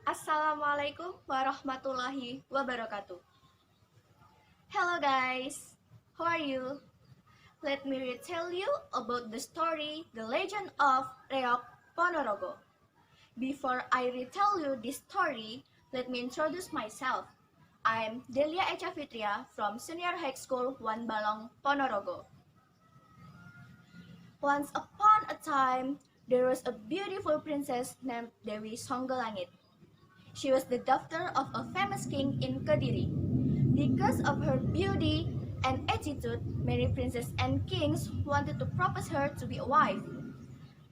Assalamualaikum warahmatullahi wabarakatuh. Hello guys, how are you? Let me retell you about the story, the legend of Reog Ponorogo. Before I retell you this story, let me introduce myself. I'm Delia Echa Fitria from Senior High School 1 Balong Ponorogo. Once upon a time, there was a beautiful princess named Dewi Sanggalangit. She was the daughter of a famous king in Kediri. Because of her beauty and attitude, many princes and kings wanted to propose her to be a wife.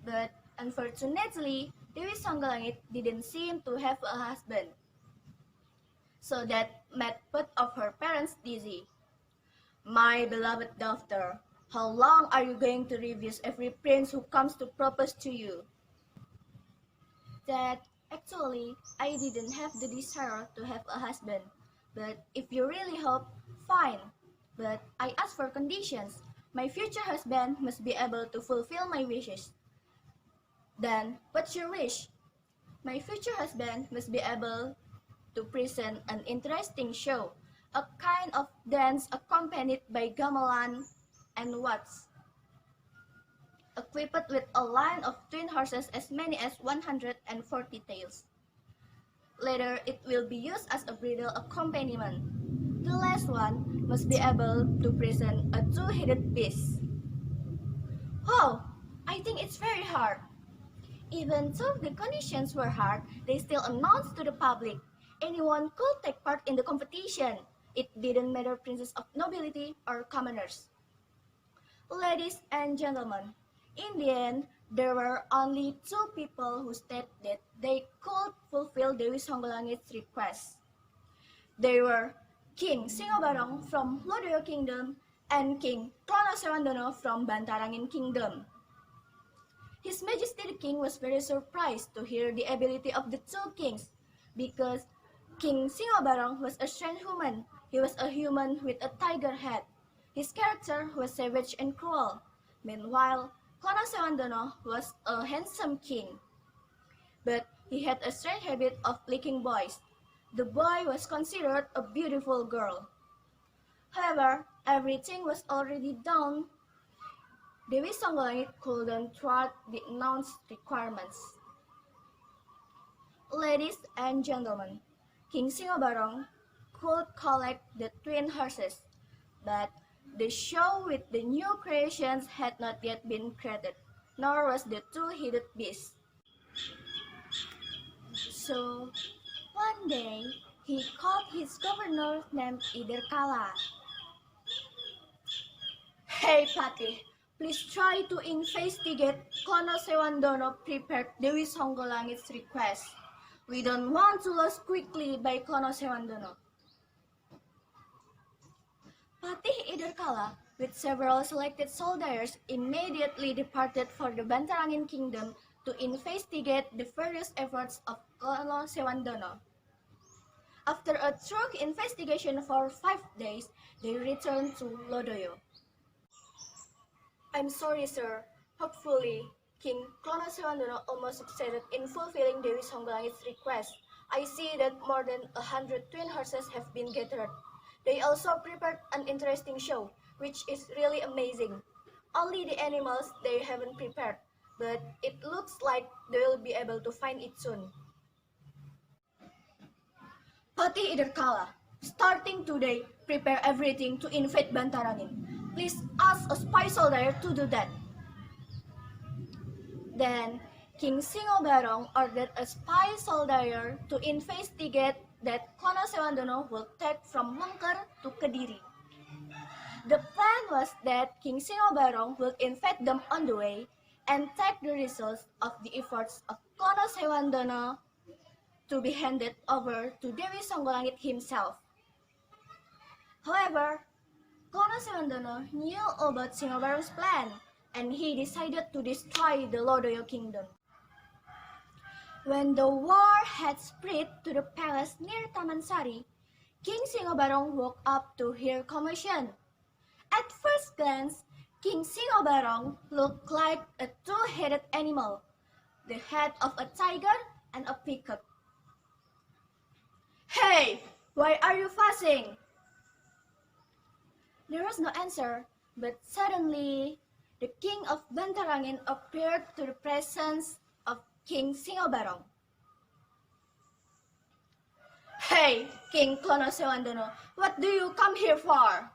But unfortunately, Dewi Sanggalangit didn't seem to have a husband. So that made both of her parents dizzy. My beloved daughter, how long are you going to refuse every prince who comes to propose to you? That actually, I didn't have the desire to have a husband. But if you really hope, fine. But I ask for conditions. My future husband must be able to fulfill my wishes. Then, what's your wish? My future husband must be able to present an interesting show, a kind of dance accompanied by gamelan and waltz, equipped with a line of twin horses as many as 140 tails. Later, it will be used as a bridal accompaniment. The last one must be able to present a two-headed beast. Oh, I think it's very hard. Even though the conditions were hard, they still announced to the public anyone could take part in the competition. It didn't matter princes of nobility or commoners. Ladies and gentlemen, in the end, there were only two people who said that they could fulfill Dewi Sanggalangit's request. They were King Singabarong from Lodaya Kingdom and King Klana Sewandana from Bantarangin Kingdom. His Majesty the King was very surprised to hear the ability of the two kings because King Singabarong was a strange human. He was a human with a tiger head. His character was savage and cruel. Meanwhile, Klana Sewandana was a handsome king. But he had a strange habit of licking boys. The boy was considered a beautiful girl. However, everything was already done. Dewi Sanggalangit couldn't thwart the announced requirements. Ladies and gentlemen, King Singabarong could collect the twin horses, but the show with the new creations had not yet been created, nor was the two-headed beast. So, one day, he called his governor named Iderkala. Hey Patih, please try to investigate Klana Sewandana prepared Dewi Sanggalangit's request. We don't want to lose quickly by Klana Sewandana. Patih Iderkala, with several selected soldiers, immediately departed for the Bantarangin Kingdom to investigate the various efforts of Klana Sewandana. After a thorough investigation for 5 days, they returned to Lodaya. I'm sorry, sir. Hopefully, King Klana Sewandana almost succeeded in fulfilling Dewi Sanggalangit's request. I see that more than 100 twin horses have been gathered. They also prepared an interesting show, which is really amazing. Only the animals they haven't prepared, but it looks like they will be able to find it soon. Patih Iderkala, starting today, prepare everything to invade Bantarangin. Please ask a spy soldier to do that. Then, King Singabarong ordered a spy soldier to investigate that Klana Sewandana would take from Mengker to Kediri. The plan was that King Singabarong would invade them on the way and take the results of the efforts of Klana Sewandana to be handed over to Dewi Sanggalangit himself. However, Klana Sewandana knew about Singabarong's plan, and he decided to destroy the Lodaya kingdom. When the war had spread to the palace near Taman Sari, King Singabarong woke up to hear commotion. At first glance, King Singabarong looked like a two-headed animal, the head of a tiger and a peacock. Hey, why are you fussing? There was no answer, but suddenly the king of Bantarangin appeared to the presence of King Singabarong. Hey, King Klana Sewandana, what do you come here for?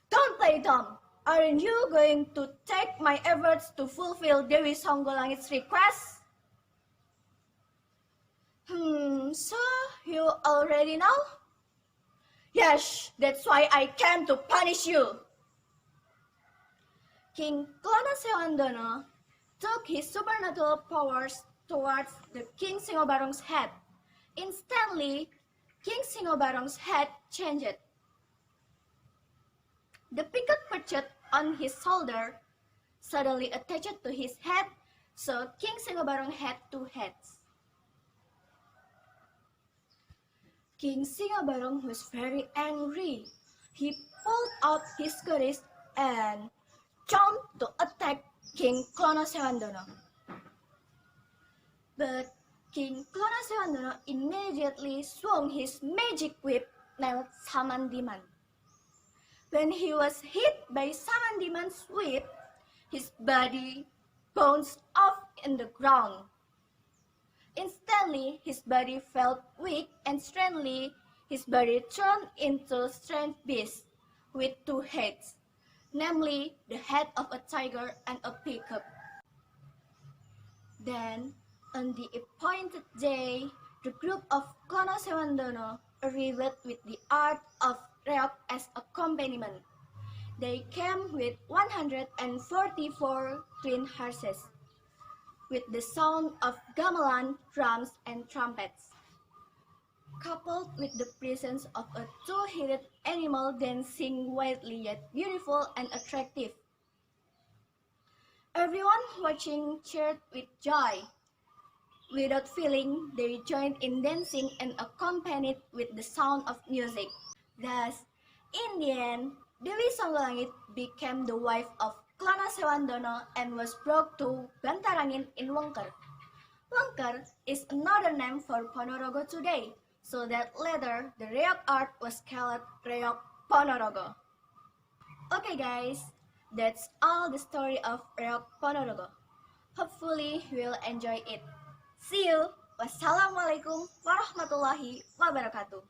Don't play dumb. Aren't you going to take my efforts to fulfill Dewi Sanggalangit's request? So you already know? Yes, that's why I came to punish you. King Klana Sewandana took his supernatural powers towards the King Singabarong's head. Instantly, King Singabarong's head changed. The peacock perched on his shoulder suddenly attached to his head, so King Singabarong had two heads. King Singabarong was very angry. He pulled out his courage and jumped to attack King Klana Sewandana. But King Klana Sewandana immediately swung his magic whip named Samandiman. When he was hit by Samandiman's whip, his body bounced off in the ground. Instantly, his body felt weak and strangely, his body turned into a strange beast with two heads, namely the head of a tiger and a peacock. Then, on the appointed day, the group of Klana Sewandana arrived with the art of Reog as accompaniment. They came with 144 twin horses, with the sound of gamelan, drums, and trumpets, coupled with the presence of a two-headed animal dancing wildly yet beautiful and attractive. Everyone watching cheered with joy. Without feeling, they joined in dancing and accompanied with the sound of music. Thus, in the end, Dewi Sanggalangit became the wife of Klana Sewandana and was brought to Bantarangin in Wangker. Wangker is another name for Ponorogo today, so that later the Reog art was called Reog Ponorogo. Okay guys, that's all the story of Reog Ponorogo. Hopefully you will enjoy it. See you. Wassalamualaikum warahmatullahi wabarakatuh.